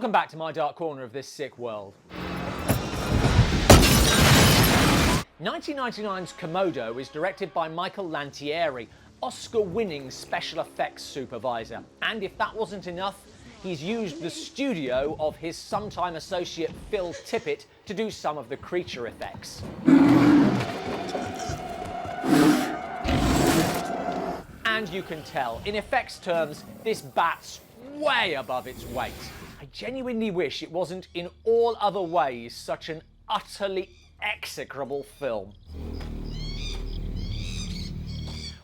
Welcome back to my dark corner of this sick world. 1999's Komodo is directed by Michael Lantieri, Oscar-winning special effects supervisor. And if that wasn't enough, he's used the studio of his sometime associate Phil Tippett to do some of the creature effects. And you can tell, in effects terms, this bat's way above its weight. I genuinely wish it wasn't in all other ways such an utterly execrable film.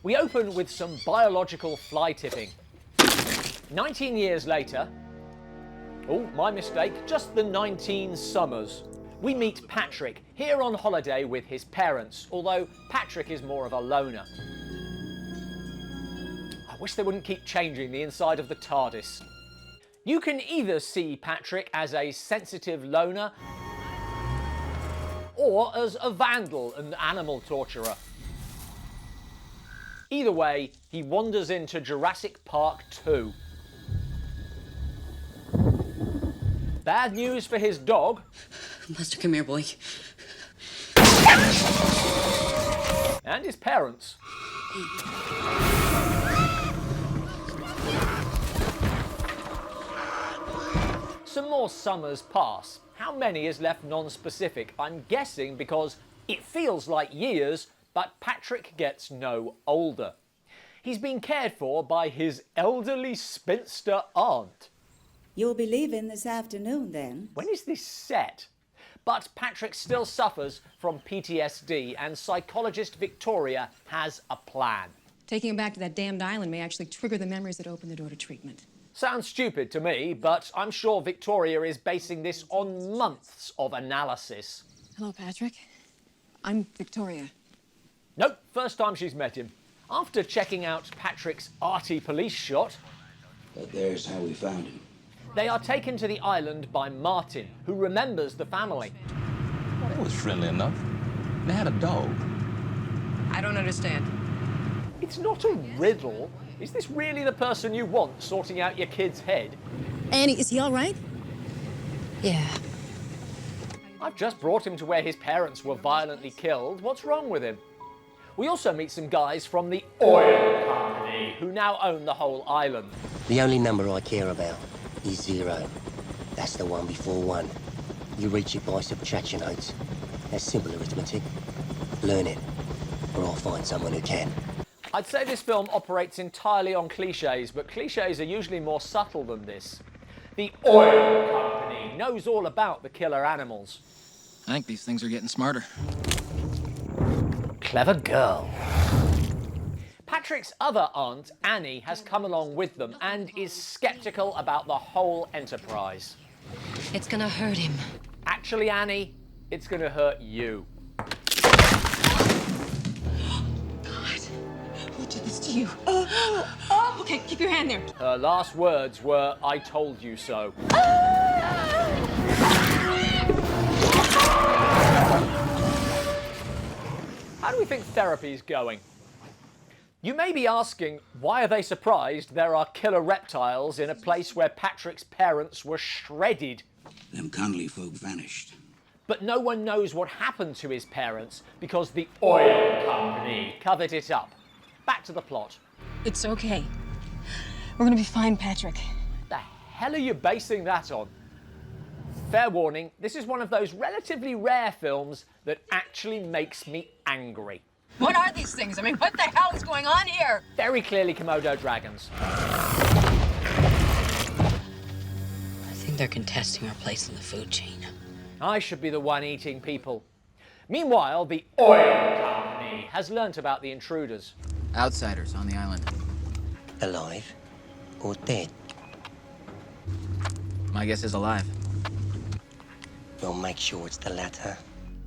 We open with some biological fly tipping. 19 years later, oh, my mistake, just the 19 summers. We meet Patrick, here on holiday with his parents, although Patrick is more of a loner. I wish they wouldn't keep changing the inside of the TARDIS. You can either see Patrick as a sensitive loner or as a vandal and animal torturer. Either way, he wanders into Jurassic Park 2. Bad news for his dog. Buster, come here, boy. And his parents. Some more summers pass. How many is left non-specific? I'm guessing because it feels like years, but Patrick gets no older. He's been cared for by his elderly spinster aunt. You'll be leaving this afternoon, then? When is this set? But Patrick still suffers from PTSD, and psychologist Victoria has a plan. Taking him back to that damned island may actually trigger the memories that open the door to treatment. Sounds stupid to me, but I'm sure Victoria is basing this on months of analysis. Hello, Patrick. I'm Victoria. Nope, first time she's met him. After checking out Patrick's arty police shot, but there's how we found him. They are taken to the island by Martin, who remembers the family. Well, they was friendly enough. They had a dog. I don't understand. It's not a riddle. Is this really the person you want sorting out your kid's head? Annie, is he all right? Yeah. I've just brought him to where his parents were violently killed. What's wrong with him? We also meet some guys from the oil company who now own the whole island. The only number I care about is 0. That's the one before 1. You reach it by subtraction, Oates. That's simple arithmetic. Learn it, or I'll find someone who can. I'd say this film operates entirely on cliches, but cliches are usually more subtle than this. The oil company knows all about the killer animals. I think these things are getting smarter. Clever girl. Patrick's other aunt, Annie, has come along with them and is sceptical about the whole enterprise. It's gonna hurt him. Actually, Annie, it's gonna hurt you. Who did this to you? Okay, keep your hand there. Her last words were, "I told you so." How do we think therapy's going? You may be asking, why are they surprised there are killer reptiles in a place where Patrick's parents were shredded? Them Connolly folk vanished. But no one knows what happened to his parents because the oil company covered it up. Back to the plot. It's okay. We're gonna be fine, Patrick. The hell are you basing that on? Fair warning, this is one of those relatively rare films that actually makes me angry. What are these things? I mean, what the hell is going on here? Very clearly Komodo dragons. I think they're contesting our place in the food chain. I should be the one eating people. Meanwhile, the oil company has learnt about the intruders. Outsiders on the island. Alive or dead? My guess is alive. We'll make sure it's the latter.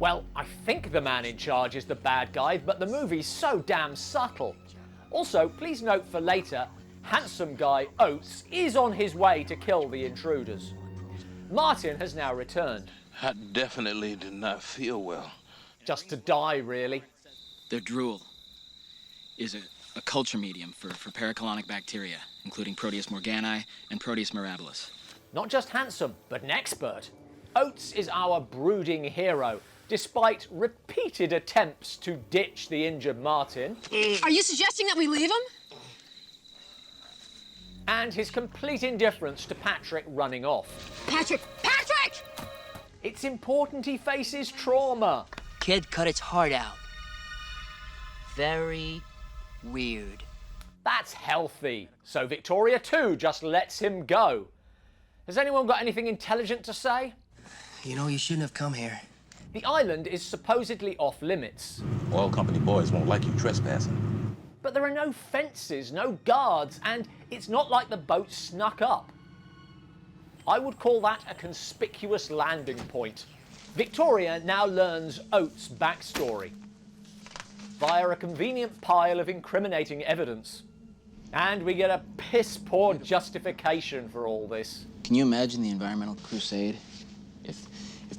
Well, I think the man in charge is the bad guy, but the movie's so damn subtle. Also, please note for later, handsome guy Oates is on his way to kill the intruders. Martin has now returned. I definitely did not feel well. Just to die, really. Their drool is a culture medium for paracolonic bacteria, including Proteus morgani and Proteus mirabilis. Not just handsome, but an expert. Oates is our brooding hero, despite repeated attempts to ditch the injured Martin. Are you suggesting that we leave him? And his complete indifference to Patrick running off. Patrick! Patrick! It's important he faces trauma. Kid cut its heart out. Very weird. That's healthy. So Victoria too just lets him go. Has anyone got anything intelligent to say? You know, you shouldn't have come here. The island is supposedly off limits. Oil company boys won't like you trespassing. But there are no fences, no guards, and it's not like the boat snuck up. I would call that a conspicuous landing point. Victoria now learns Oates' backstory via a convenient pile of incriminating evidence. And we get a piss-poor justification for all this. Can you imagine the environmental crusade if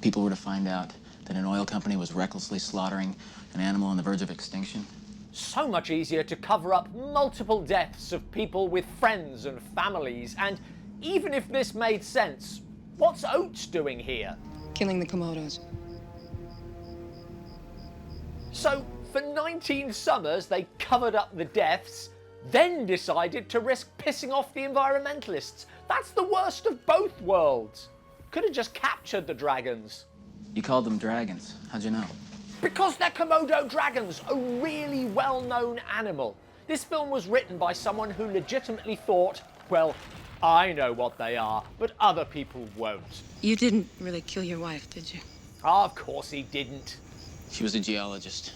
people were to find out that an oil company was recklessly slaughtering an animal on the verge of extinction? So much easier to cover up multiple deaths of people with friends and families. And even if this made sense, what's Oates doing here? Killing the Komodos. So for 19 summers, they covered up the deaths, then decided to risk pissing off the environmentalists. That's the worst of both worlds. Could have just captured the dragons. You called them dragons. How'd you know? Because they're Komodo dragons, a really well-known animal. This film was written by someone who legitimately thought, well, I know what they are, but other people won't. You didn't really kill your wife, did you? Of course he didn't. She was a geologist.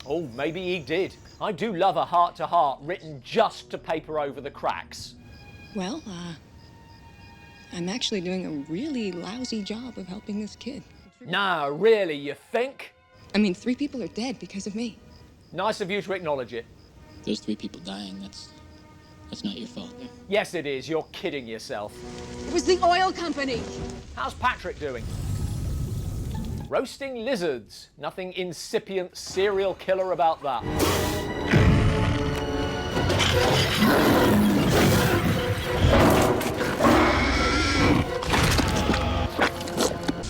Oh, maybe he did. I do love a heart-to-heart written just to paper over the cracks. Well, I'm actually doing a really lousy job of helping this kid. Nah, really, you think? I mean, 3 people are dead because of me. Nice of you to acknowledge it. There's 3 people dying. That's not your fault. Yes, it is. You're kidding yourself. It was the oil company. How's Patrick doing? Roasting lizards. Nothing incipient serial killer about that.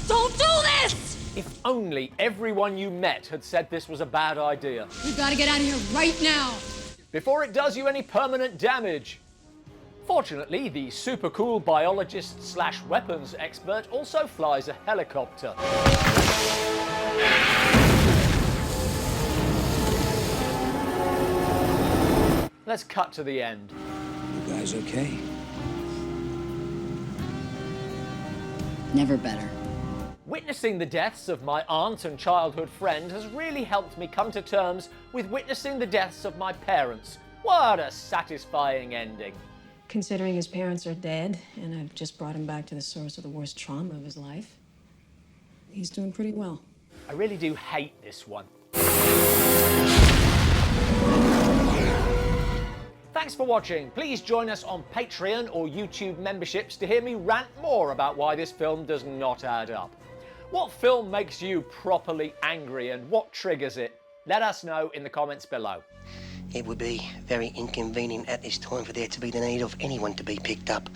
Don't do this! If only everyone you met had said this was a bad idea. We've got to get out of here right now. Before it does you any permanent damage. Fortunately, the super cool biologist slash weapons expert also flies a helicopter. Let's cut to the end. You guys okay? Never better. Witnessing the deaths of my aunt and childhood friend has really helped me come to terms with witnessing the deaths of my parents. What a satisfying ending. Considering his parents are dead, and I've just brought him back to the source of the worst trauma of his life, he's doing pretty well. I really do hate this one. Thanks for watching. Please join us on Patreon or YouTube memberships to hear me rant more about why this film does not add up. What film makes you properly angry and what triggers it? Let us know in the comments below. It would be very inconvenient at this time for there to be the need of anyone to be picked up